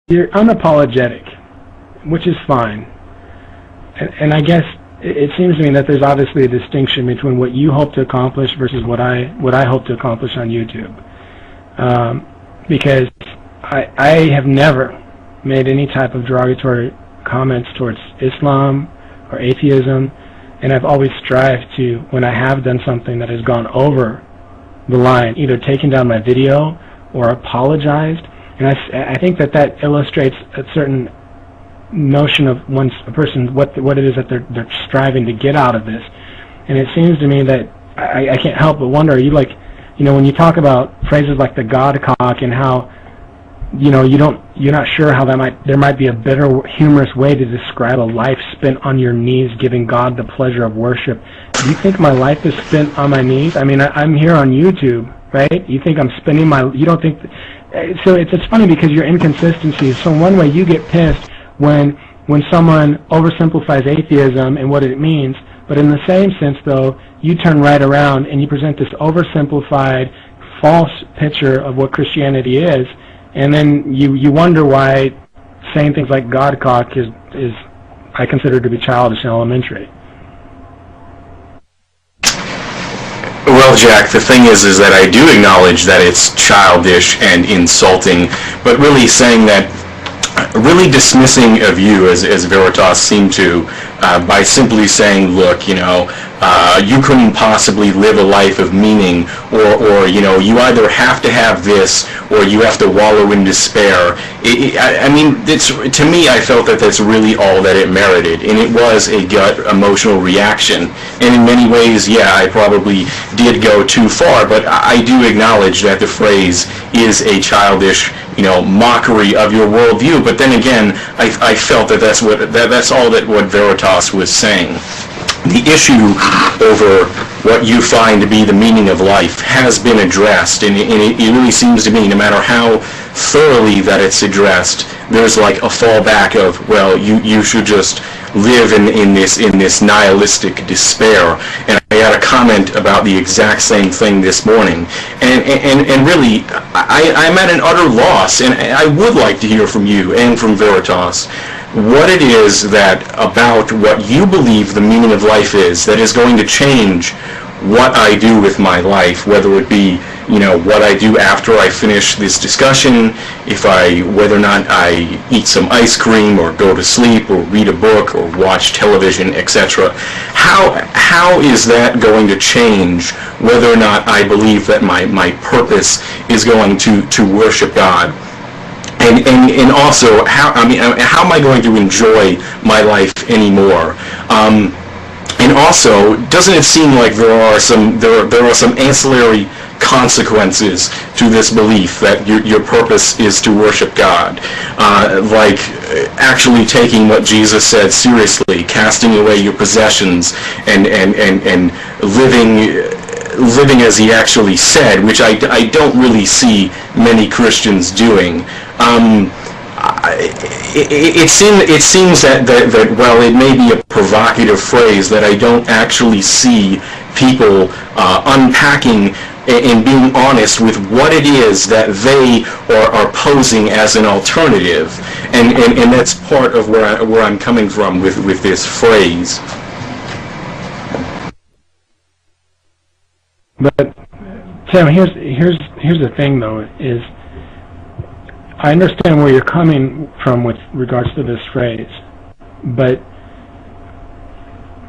you're unapologetic, which is fine. And I guess it seems to me that there's obviously a distinction between what you hope to accomplish versus what I hope to accomplish on YouTube. Because I have never made any type of derogatory comments towards Islam or atheism, and I've always strived to, when I have done something that has gone over the line, either taken down my video or apologized. And I think that illustrates a certain notion of a person, what it is that they're striving to get out of this. And it seems to me that I can't help but wonder, when you talk about phrases like the God cock and how you're not sure how there might be a better humorous way to describe a life spent on your knees giving God the pleasure of worship. Do you think my life is spent on my knees? I mean, I'm here on YouTube, right? You think I'm spending you don't think, so it's funny because your inconsistencies. So in one way you get pissed when someone oversimplifies atheism and what it means, but in the same sense though, you turn right around and you present this oversimplified, false picture of what Christianity is. And then you wonder why saying things like Godcock is I consider to be childish and elementary. Well, Jack, the thing is that I do acknowledge that it's childish and insulting, but really saying that, really dismissing of you as Veritas seemed to, by simply saying, look, you couldn't possibly live a life of meaning, or you either have to have this or you have to wallow in despair. To me, I felt that that's really all that it merited, and it was a gut emotional reaction. And in many ways, yeah, I probably did go too far, but I do acknowledge that the phrase is a childish, mockery of your worldview. But then again, I felt that that's all that what Veritas was saying. The issue over what you find to be the meaning of life has been addressed, and it really seems to me, no matter how thoroughly that it's addressed, there's like a fallback of, well, you should just live in this nihilistic despair. And I had a comment about the exact same thing this morning, and really, I'm at an utter loss, and I would like to hear from you and from Veritas what it is that about what you believe the meaning of life is that is going to change what I do with my life, whether it be what I do after I finish this discussion, whether or not I eat some ice cream or go to sleep or read a book or watch television, etc. How is that going to change whether or not I believe that my purpose is going to worship God? And also, how am I going to enjoy my life anymore? And also, doesn't it seem like there are some ancillary consequences to this belief that your purpose is to worship God, like actually taking what Jesus said seriously, casting away your possessions, and living as he actually said, which I don't really see many Christians doing. It seems that while it may be a provocative phrase, that I don't actually see people unpacking and being honest with what it is that they are posing as an alternative, and that's part of where I'm coming from with this phrase. But Tim, here's the thing though, is I understand where you're coming from with regards to this phrase, but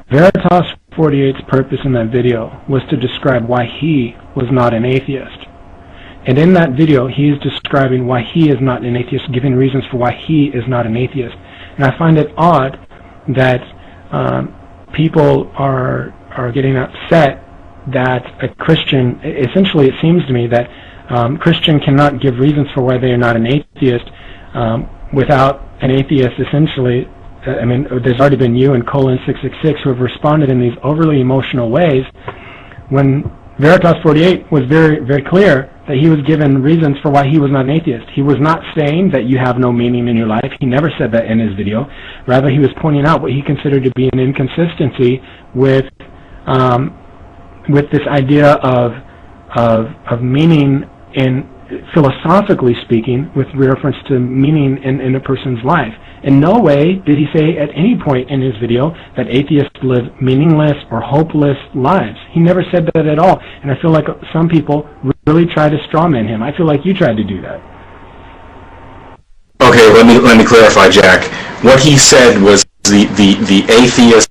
Veritas 48's purpose in that video was to describe why he was not an atheist. And in that video, he is describing why he is not an atheist, giving reasons for why he is not an atheist. And I find it odd that people are getting upset that a Christian, essentially it seems to me that Christian cannot give reasons for why they are not an atheist without an atheist essentially. There's already been you and Colin666 who have responded in these overly emotional ways when Veritas 48 was very, very clear that he was given reasons for why he was not an atheist. He was not saying that you have no meaning in your life. He never said that in his video. Rather, he was pointing out what he considered to be an inconsistency with this idea of meaning in philosophically speaking, with reference to meaning in a person's life. In no way did he say at any point in his video that atheists live meaningless or hopeless lives. He never said that at all, and I feel like some people really try to strawman him. I feel like you tried to do that. Okay, let me clarify, Jack. What he said was the atheist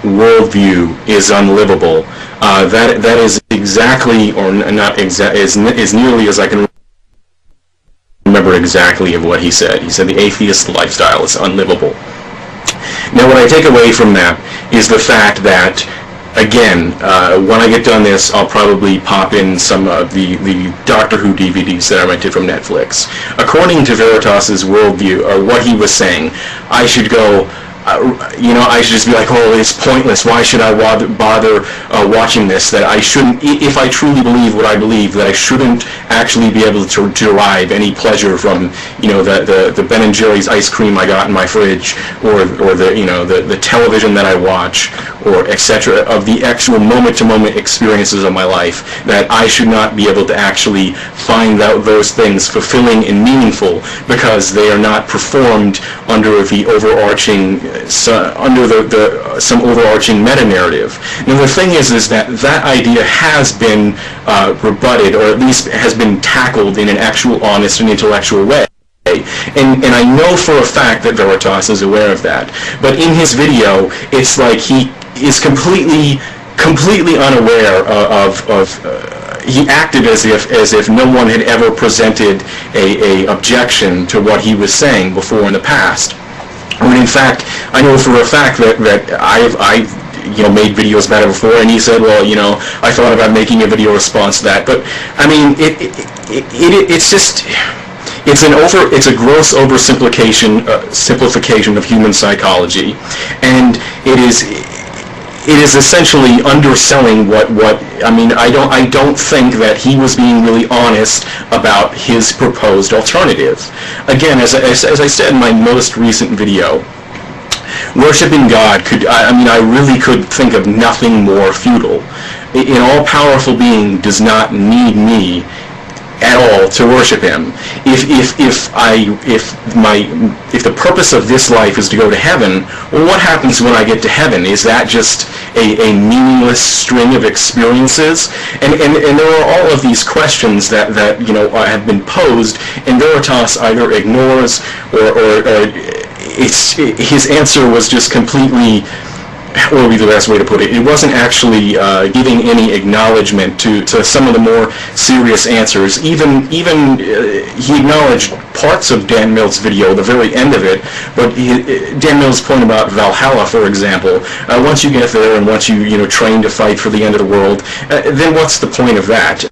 worldview is unlivable. That is exactly, or not exactly, is nearly as I can remember exactly of what he said. He said the atheist lifestyle is unlivable. Now, what I take away from that is the fact that, again, when I get done this, I'll probably pop in some of the Doctor Who DVDs that I rented from Netflix. According to Veritas's worldview, or what he was saying, I should go, I should just be like, oh, it's pointless. Why should I bother watching this? That I shouldn't, if I truly believe what I believe, that I shouldn't actually be able to derive any pleasure from, the Ben and Jerry's ice cream I got in my fridge, or the television that I watch, or etc. of the actual moment-to-moment experiences of my life. That I should not be able to actually find out those things fulfilling and meaningful because they are not performed under the overarching. Under some overarching meta-narrative. Now the thing is that idea has been rebutted, or at least has been tackled in an actual honest and intellectual way. And I know for a fact that Veritas is aware of that. But in his video, it's like he is completely unaware of he acted as if no one had ever presented a objection to what he was saying before in the past. When in fact, I know for a fact that I've made videos about it before, and he said, well, I thought about making a video response to that. But I mean, it's a gross simplification of human psychology, and it is essentially underselling what I mean. I don't think that he was being really honest about his proposed alternative. Again, as I said in my most recent video, worshiping God I really could think of nothing more futile. An all-powerful being does not need me at all to worship him. If the purpose of this life is to go to heaven, well, what happens when I get to heaven? Is that just a meaningless string of experiences? And there are all of these questions that have been posed, and Veritas either ignores or his answer was just completely, what would be the best way to put it? It wasn't actually giving any acknowledgement to some of the more serious answers. Even he acknowledged parts of Dan Mill's video, the very end of it, but Dan Mill's point about Valhalla, for example, once you get there and once you train to fight for the end of the world, then what's the point of that?